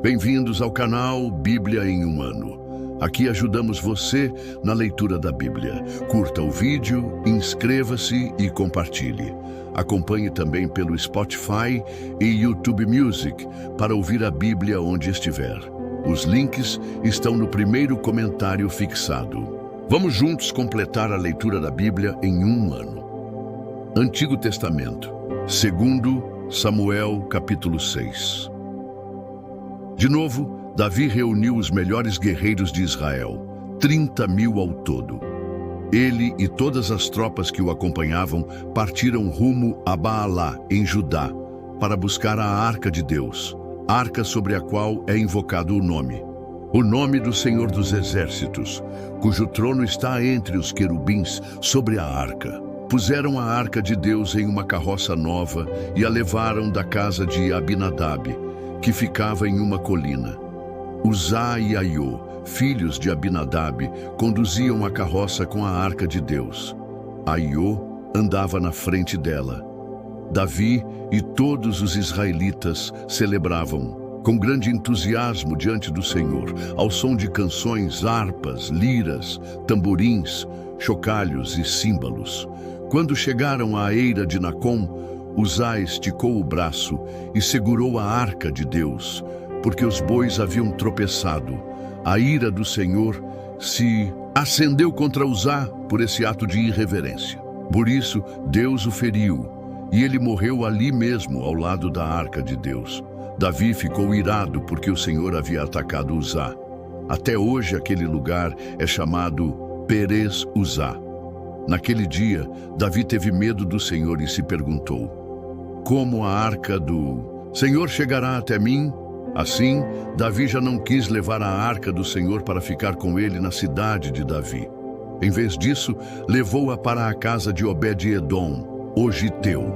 Bem-vindos ao canal Bíblia em um Ano. Aqui ajudamos você na leitura da Bíblia. Curta o vídeo, inscreva-se e compartilhe. Acompanhe também pelo Spotify e YouTube Music para ouvir a Bíblia onde estiver. Os links estão no primeiro comentário fixado. Vamos juntos completar a leitura da Bíblia em um ano. Antigo Testamento, 2 Samuel, capítulo 6. De novo, Davi reuniu os melhores guerreiros de Israel, 30.000 ao todo. Ele e todas as tropas que o acompanhavam partiram rumo a Baalá, em Judá, para buscar a Arca de Deus, arca sobre a qual é invocado o nome do Senhor dos Exércitos, cujo trono está entre os querubins sobre a arca. Puseram a Arca de Deus em uma carroça nova e a levaram da casa de Abinadab, que ficava em uma colina. Uzá e Aiô, filhos de Abinadab, conduziam a carroça com a Arca de Deus. Aiô andava na frente dela. Davi e todos os israelitas celebravam com grande entusiasmo diante do Senhor, ao som de canções, harpas, liras, tamborins, chocalhos e símbolos. Quando chegaram à eira de Nacom, Uzá esticou o braço e segurou a Arca de Deus, porque os bois haviam tropeçado. A ira do Senhor se acendeu contra Uzá por esse ato de irreverência. Por isso, Deus o feriu, e ele morreu ali mesmo, ao lado da Arca de Deus. Davi ficou irado porque o Senhor havia atacado Uzá. Até hoje aquele lugar é chamado Perez Uzá. Naquele dia, Davi teve medo do Senhor e se perguntou: como a arca do Senhor chegará até mim? Assim, Davi já não quis levar a arca do Senhor para ficar com ele na cidade de Davi. Em vez disso, levou-a para a casa de Obed-edom, o Giteu.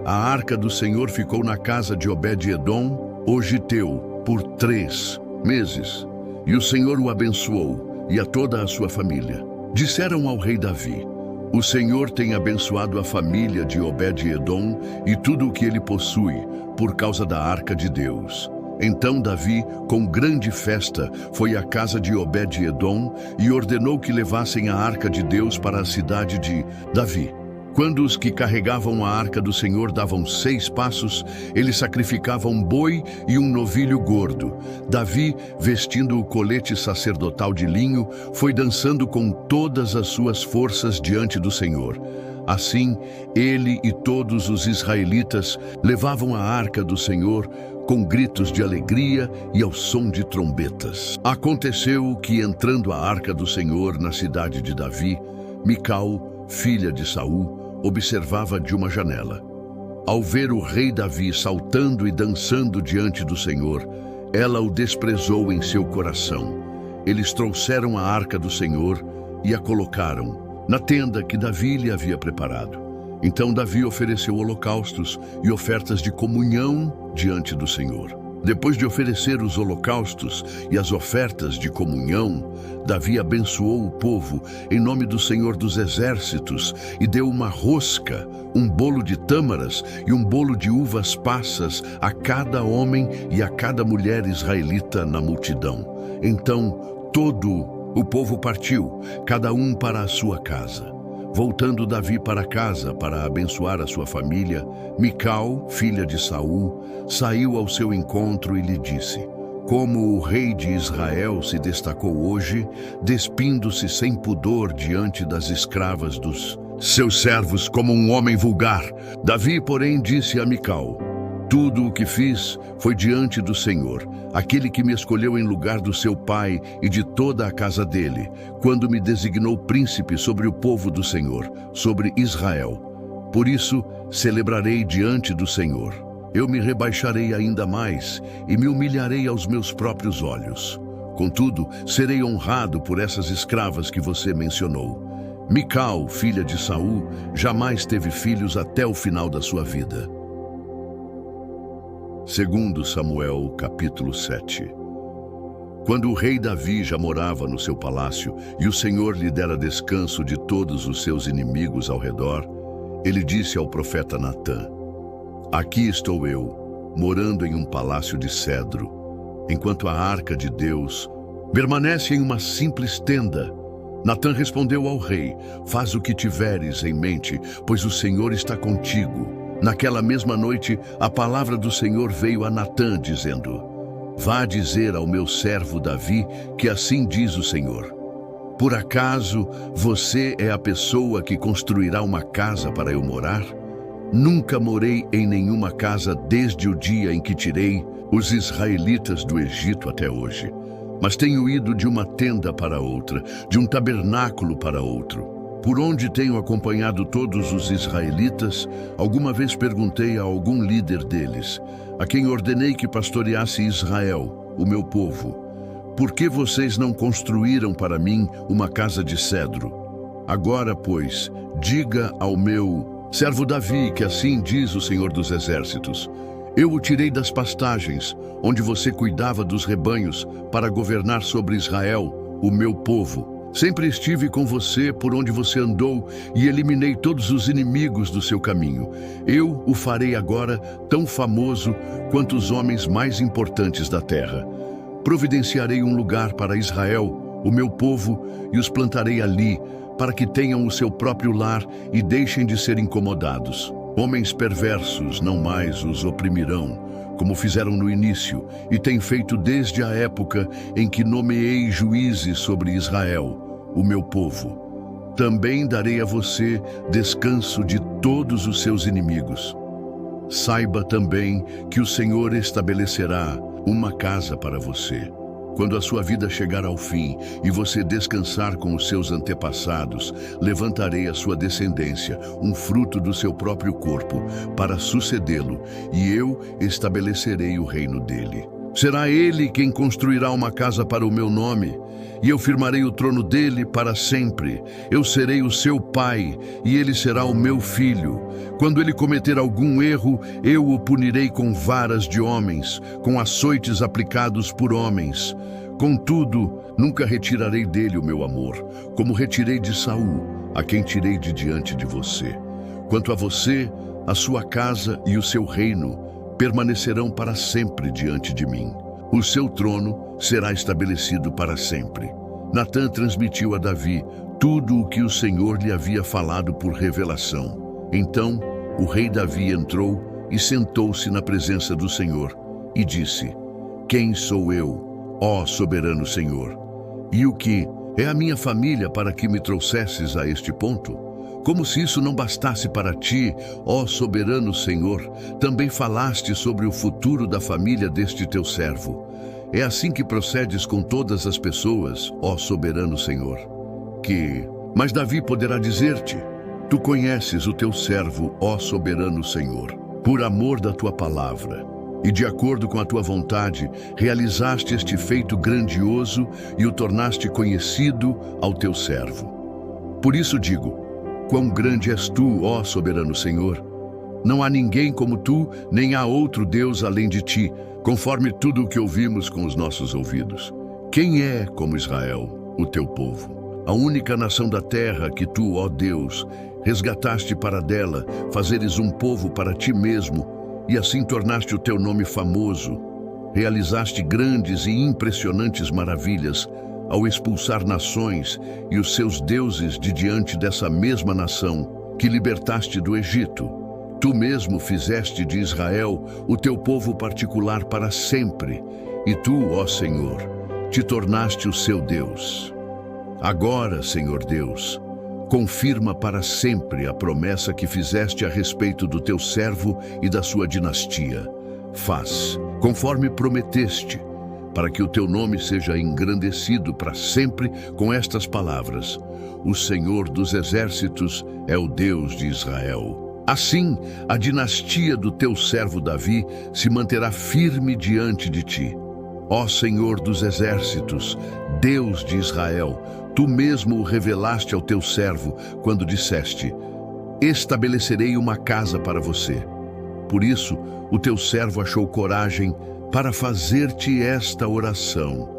A arca do Senhor ficou na casa de Obed-edom, o Giteu, por 3 meses. E o Senhor o abençoou, e a toda a sua família. Disseram ao rei Davi: o Senhor tem abençoado a família de Obed-edom e tudo o que ele possui, por causa da Arca de Deus. Então Davi, com grande festa, foi à casa de Obed-edom e ordenou que levassem a Arca de Deus para a cidade de Davi. Quando os que carregavam a Arca do Senhor davam 6 passos, eles sacrificavam um boi e um novilho gordo. Davi, vestindo o colete sacerdotal de linho, foi dançando com todas as suas forças diante do Senhor. Assim, ele e todos os israelitas levavam a Arca do Senhor com gritos de alegria e ao som de trombetas. Aconteceu que, entrando a Arca do Senhor na cidade de Davi, Mical, filha de Saul, observava de uma janela. Ao ver o rei Davi saltando e dançando diante do Senhor, ela o desprezou em seu coração. Eles trouxeram a Arca do Senhor e a colocaram na tenda que Davi lhe havia preparado. Então Davi ofereceu holocaustos e ofertas de comunhão diante do Senhor. Depois de oferecer os holocaustos e as ofertas de comunhão, Davi abençoou o povo em nome do Senhor dos Exércitos e deu uma rosca, um bolo de tâmaras e um bolo de uvas passas a cada homem e a cada mulher israelita na multidão. Então todo o povo partiu, cada um para a sua casa. Voltando Davi para casa para abençoar a sua família, Mical, filha de Saul, saiu ao seu encontro e lhe disse: como o rei de Israel se destacou hoje, despindo-se sem pudor diante das escravas dos seus servos como um homem vulgar. Davi, porém, disse a Mical: tudo o que fiz foi diante do Senhor, aquele que me escolheu em lugar do seu pai e de toda a casa dele, quando me designou príncipe sobre o povo do Senhor, sobre Israel. Por isso, celebrarei diante do Senhor. Eu me rebaixarei ainda mais e me humilharei aos meus próprios olhos. Contudo, serei honrado por essas escravas que você mencionou. Mical, filha de Saul, jamais teve filhos até o final da sua vida. 2 Samuel, capítulo 7. Quando o rei Davi já morava no seu palácio e o Senhor lhe dera descanso de todos os seus inimigos ao redor, ele disse ao profeta Natã: aqui estou eu, morando em um palácio de cedro, enquanto a arca de Deus permanece em uma simples tenda. Natã respondeu ao rei: faz o que tiveres em mente, pois o Senhor está contigo. Naquela mesma noite, a palavra do Senhor veio a Natã, dizendo: vá dizer ao meu servo Davi que assim diz o Senhor: por acaso você é a pessoa que construirá uma casa para eu morar? Nunca morei em nenhuma casa desde o dia em que tirei os israelitas do Egito até hoje. Mas tenho ido de uma tenda para outra, de um tabernáculo para outro. Por onde tenho acompanhado todos os israelitas, alguma vez perguntei a algum líder deles, a quem ordenei que pastoreasse Israel, o meu povo: por que vocês não construíram para mim uma casa de cedro? Agora, pois, diga ao meu servo Davi que assim diz o Senhor dos Exércitos: eu o tirei das pastagens, onde você cuidava dos rebanhos, para governar sobre Israel, o meu povo. Sempre estive com você por onde você andou e eliminei todos os inimigos do seu caminho. Eu o farei agora tão famoso quanto os homens mais importantes da terra. Providenciarei um lugar para Israel, o meu povo, e os plantarei ali, para que tenham o seu próprio lar e deixem de ser incomodados. Homens perversos não mais os oprimirão, como fizeram no início, e têm feito desde a época em que nomeei juízes sobre Israel, o meu povo. Também darei a você descanso de todos os seus inimigos. Saiba também que o Senhor estabelecerá uma casa para você. Quando a sua vida chegar ao fim e você descansar com os seus antepassados, levantarei a sua descendência, um fruto do seu próprio corpo, para sucedê-lo, e eu estabelecerei o reino dele. Será ele quem construirá uma casa para o meu nome, e eu firmarei o trono dele para sempre. Eu serei o seu pai, e ele será o meu filho. Quando ele cometer algum erro, eu o punirei com varas de homens, com açoites aplicados por homens. Contudo, nunca retirarei dele o meu amor, como retirei de Saul, a quem tirei de diante de você. Quanto a você, a sua casa e o seu reino permanecerão para sempre diante de mim. O seu trono será estabelecido para sempre. Natã transmitiu a Davi tudo o que o Senhor lhe havia falado por revelação. Então, o rei Davi entrou e sentou-se na presença do Senhor e disse: quem sou eu, ó soberano Senhor? E o que é a minha família para que me trouxesses a este ponto? Como se isso não bastasse para ti, ó soberano Senhor, também falaste sobre o futuro da família deste teu servo. É assim que procedes com todas as pessoas, ó soberano Senhor. Mas Davi poderá dizer-te: tu conheces o teu servo, ó soberano Senhor. Por amor da tua palavra e de acordo com a tua vontade, realizaste este feito grandioso e o tornaste conhecido ao teu servo. Por isso digo: quão grande és tu, ó soberano Senhor! Não há ninguém como tu, nem há outro Deus além de ti, conforme tudo o que ouvimos com os nossos ouvidos. Quem é como Israel, o teu povo? A única nação da terra que tu, ó Deus, resgataste para dela, fazeres um povo para ti mesmo, e assim tornaste o teu nome famoso. Realizaste grandes e impressionantes maravilhas, ao expulsar nações e os seus deuses de diante dessa mesma nação que libertaste do Egito. Tu mesmo fizeste de Israel o teu povo particular para sempre, e tu, ó Senhor, te tornaste o seu Deus. Agora, Senhor Deus, confirma para sempre a promessa que fizeste a respeito do teu servo e da sua dinastia. Faz, conforme prometeste, para que o teu nome seja engrandecido para sempre com estas palavras: o Senhor dos Exércitos é o Deus de Israel. Assim, a dinastia do teu servo Davi se manterá firme diante de ti. Ó Senhor dos Exércitos, Deus de Israel, tu mesmo o revelaste ao teu servo quando disseste: estabelecerei uma casa para você. Por isso, o teu servo achou coragem para fazer-te esta oração: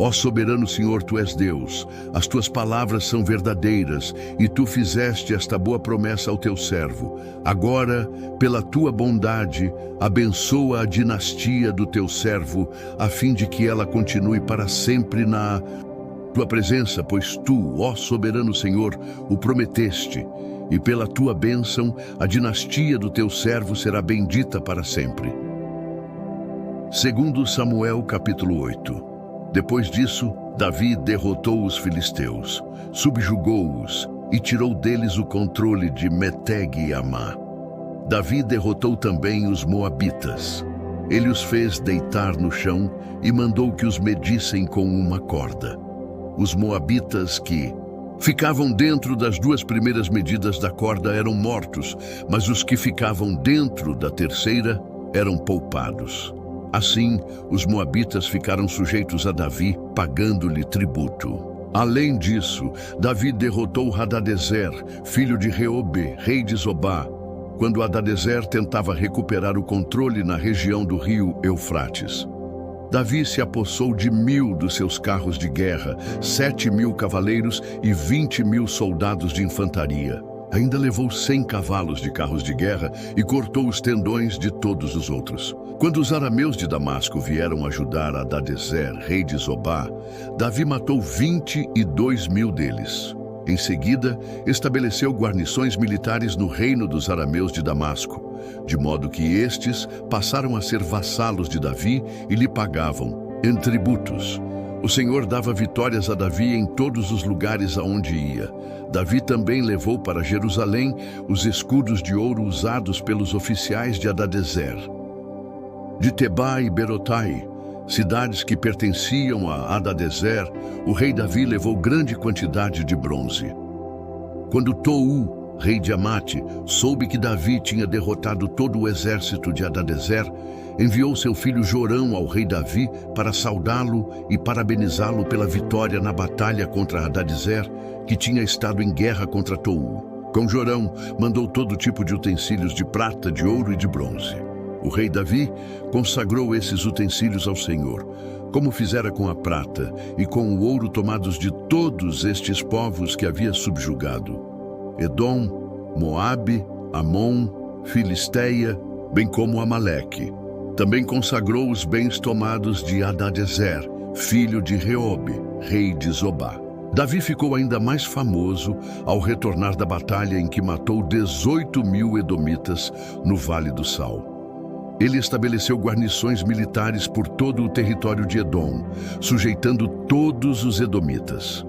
Ó soberano Senhor, Tu és Deus, as Tuas palavras são verdadeiras, e Tu fizeste esta boa promessa ao Teu servo. Agora, pela Tua bondade, abençoa a dinastia do Teu servo, a fim de que ela continue para sempre na Tua presença, pois Tu, ó soberano Senhor, o prometeste, e pela Tua bênção, a dinastia do Teu servo será bendita para sempre. 2 Samuel capítulo 8. Depois disso, Davi derrotou os filisteus, subjugou-os e tirou deles o controle de Meteg e Amá. Davi derrotou também os moabitas. Ele os fez deitar no chão e mandou que os medissem com uma corda. Os moabitas que ficavam dentro das 2 primeiras medidas da corda eram mortos, mas os que ficavam dentro da terceira eram poupados. Assim, os moabitas ficaram sujeitos a Davi, pagando-lhe tributo. Além disso, Davi derrotou Hadadezer, filho de Reobe, rei de Zobá, quando Hadadezer tentava recuperar o controle na região do rio Eufrates. Davi se apossou de 1.000 dos seus carros de guerra, 7.000 cavaleiros e 20.000 soldados de infantaria. Ainda levou 100 cavalos de carros de guerra e cortou os tendões de todos os outros. Quando os arameus de Damasco vieram ajudar Hadadezer, rei de Zobá, Davi matou 22.000 deles. Em seguida, estabeleceu guarnições militares no reino dos arameus de Damasco, de modo que estes passaram a ser vassalos de Davi e lhe pagavam em tributos. O Senhor dava vitórias a Davi em todos os lugares aonde ia. Davi também levou para Jerusalém os escudos de ouro usados pelos oficiais de Hadadezer. De Tebá e Berotai, cidades que pertenciam a Hadadezer, o rei Davi levou grande quantidade de bronze. Quando Tou, rei de Amate, soube que Davi tinha derrotado todo o exército de Hadadezer, enviou seu filho Jorão ao rei Davi para saudá-lo e parabenizá-lo pela vitória na batalha contra Hadadezer, que tinha estado em guerra contra Tou. Com Jorão, mandou todo tipo de utensílios de prata, de ouro e de bronze. O rei Davi consagrou esses utensílios ao Senhor, como fizera com a prata e com o ouro tomados de todos estes povos que havia subjugado: Edom, Moabe, Amon, Filisteia, bem como Amaleque. Também consagrou os bens tomados de Hadadezer, filho de Reobe, rei de Zobá. Davi ficou ainda mais famoso ao retornar da batalha em que matou 18.000 edomitas no Vale do Sal. Ele estabeleceu guarnições militares por todo o território de Edom, sujeitando todos os edomitas.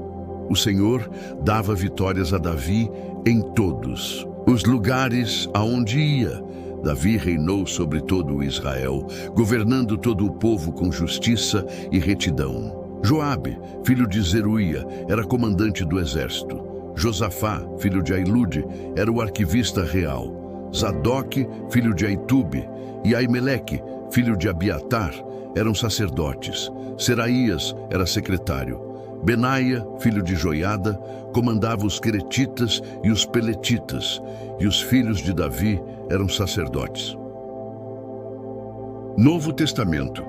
O Senhor dava vitórias a Davi em todos os lugares aonde ia. Davi reinou sobre todo o Israel, governando todo o povo com justiça e retidão. Joabe, filho de Zeruia, era comandante do exército. Josafá, filho de Ailude, era o arquivista real. Zadok, filho de Aitube, e Aimeleque, filho de Abiatar, eram sacerdotes. Seraías era secretário. Benaia, filho de Joiada, comandava os queretitas e os peletitas, e os filhos de Davi eram sacerdotes. Novo Testamento,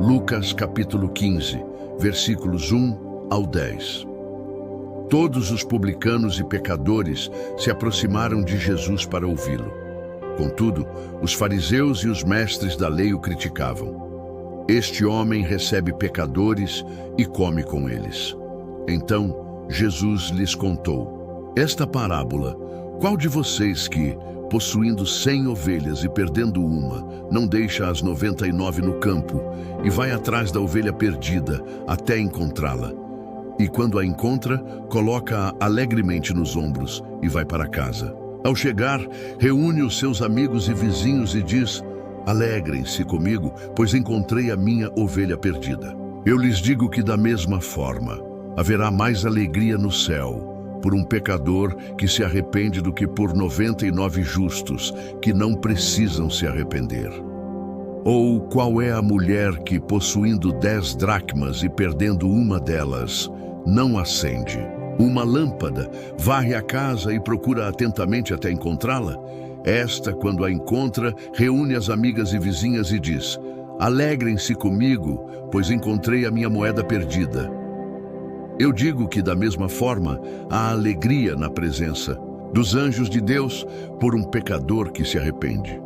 Lucas capítulo 15, versículos 1 ao 10. Todos os publicanos e pecadores se aproximaram de Jesus para ouvi-lo. Contudo, os fariseus e os mestres da lei o criticavam. Este homem recebe pecadores e come com eles. Então, Jesus lhes contou esta parábola: qual de vocês que, possuindo 100 ovelhas e perdendo uma, não deixa as 99 no campo e vai atrás da ovelha perdida até encontrá-la? E quando a encontra, coloca-a alegremente nos ombros e vai para casa. Ao chegar, reúne os seus amigos e vizinhos e diz: alegrem-se comigo, pois encontrei a minha ovelha perdida. Eu lhes digo que da mesma forma, haverá mais alegria no céu por um pecador que se arrepende do que por 99 justos que não precisam se arrepender. Ou qual é a mulher que, possuindo 10 dracmas e perdendo uma delas, não acende uma lâmpada, varre a casa e procura atentamente até encontrá-la? Esta, quando a encontra, reúne as amigas e vizinhas e diz: Alegrem-se comigo, pois encontrei a minha moeda perdida. Eu digo que, da mesma forma, há alegria na presença dos anjos de Deus por um pecador que se arrepende.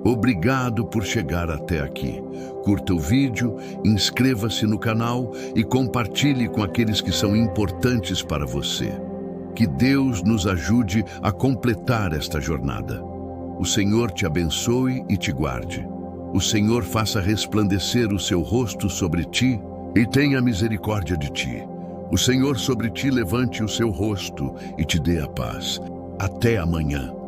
Obrigado por chegar até aqui. Curta o vídeo, inscreva-se no canal e compartilhe com aqueles que são importantes para você. Que Deus nos ajude a completar esta jornada. O Senhor te abençoe e te guarde. O Senhor faça resplandecer o seu rosto sobre ti e tenha misericórdia de ti. O Senhor sobre ti levante o seu rosto e te dê a paz. Até amanhã.